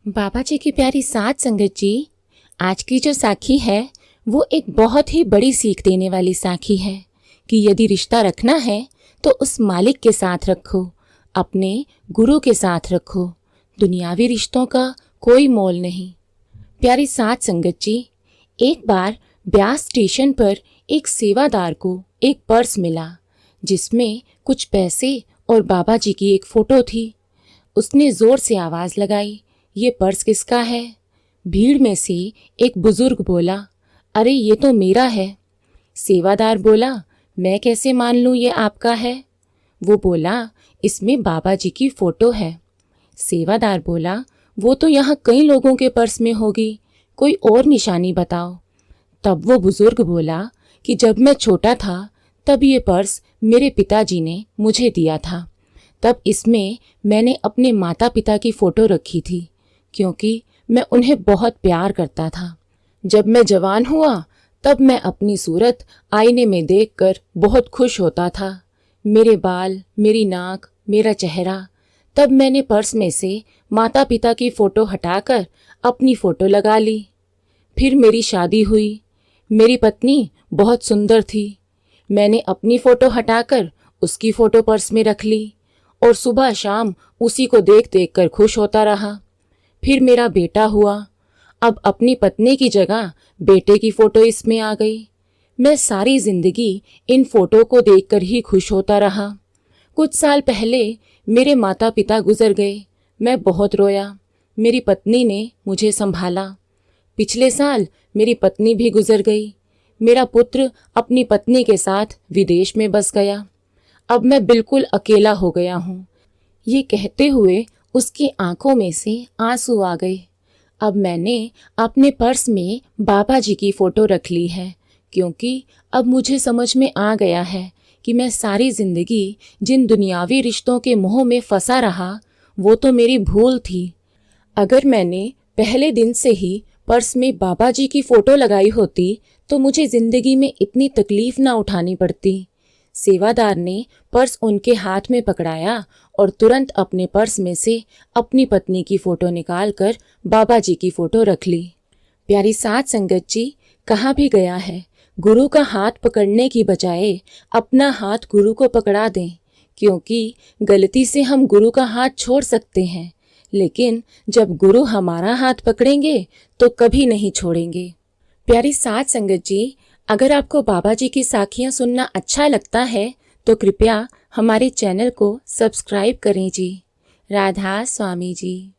बाबा जी की प्यारी साथ संगत जी, आज की जो साखी है वो एक बहुत ही बड़ी सीख देने वाली साखी है कि यदि रिश्ता रखना है तो उस मालिक के साथ रखो, अपने गुरु के साथ रखो। दुनियावी रिश्तों का कोई मोल नहीं। प्यारी साथ संगत जी, एक बार ब्यास स्टेशन पर एक सेवादार को एक पर्स मिला जिसमें कुछ पैसे और बाबा जी की एक फोटो थी। उसने जोर से आवाज लगाई, ये पर्स किसका है? भीड़ में से एक बुजुर्ग बोला, अरे ये तो मेरा है। सेवादार बोला, मैं कैसे मान लूं ये आपका है? वो बोला, इसमें बाबा जी की फोटो है। सेवादार बोला, वो तो यहाँ कई लोगों के पर्स में होगी, कोई और निशानी बताओ। तब वो बुजुर्ग बोला कि जब मैं छोटा था तब ये पर्स मेरे पिताजी ने मुझे दिया था। तब इसमें मैंने अपने माता पिता की फोटो रखी थी क्योंकि मैं उन्हें बहुत प्यार करता था। जब मैं जवान हुआ तब मैं अपनी सूरत आईने में देखकर बहुत खुश होता था। मेरे बाल, मेरी नाक, मेरा चेहरा। तब मैंने पर्स में से माता पिता की फ़ोटो हटाकर अपनी फ़ोटो लगा ली। फिर मेरी शादी हुई। मेरी पत्नी बहुत सुंदर थी। मैंने अपनी फ़ोटो हटाकर उसकी फ़ोटो पर्स में रख ली और सुबह शाम उसी को देख देख कर खुश होता रहा। फिर मेरा बेटा हुआ। अब अपनी पत्नी की जगह बेटे की फ़ोटो इसमें आ गई। मैं सारी ज़िंदगी इन फ़ोटो को देखकर ही खुश होता रहा। कुछ साल पहले मेरे माता पिता गुजर गए। मैं बहुत रोया। मेरी पत्नी ने मुझे संभाला। पिछले साल मेरी पत्नी भी गुजर गई। मेरा पुत्र अपनी पत्नी के साथ विदेश में बस गया। अब मैं बिल्कुल अकेला हो गया हूँ। ये कहते हुए उसकी आंखों में से आंसू आ गए। अब मैंने अपने पर्स में बाबा जी की फ़ोटो रख ली है क्योंकि अब मुझे समझ में आ गया है कि मैं सारी ज़िंदगी जिन दुनियावी रिश्तों के मोह में फंसा रहा वो तो मेरी भूल थी। अगर मैंने पहले दिन से ही पर्स में बाबा जी की फ़ोटो लगाई होती तो मुझे ज़िंदगी में इतनी तकलीफ़ ना उठानी पड़ती। सेवादार ने पर्स उनके हाथ में पकड़ाया और तुरंत अपने पर्स में से अपनी पत्नी की फ़ोटो निकालकर बाबा जी की फ़ोटो रख ली। प्यारी साथ संगत जी, कहा भी गया है, गुरु का हाथ पकड़ने की बजाय अपना हाथ गुरु को पकड़ा दें, क्योंकि गलती से हम गुरु का हाथ छोड़ सकते हैं, लेकिन जब गुरु हमारा हाथ पकड़ेंगे तो कभी नहीं छोड़ेंगे। प्यारी साथ संगत जी, अगर आपको बाबा जी की साखियाँ सुनना अच्छा लगता है तो कृपया हमारे चैनल को सब्सक्राइब करें जी। राधा स्वामी जी।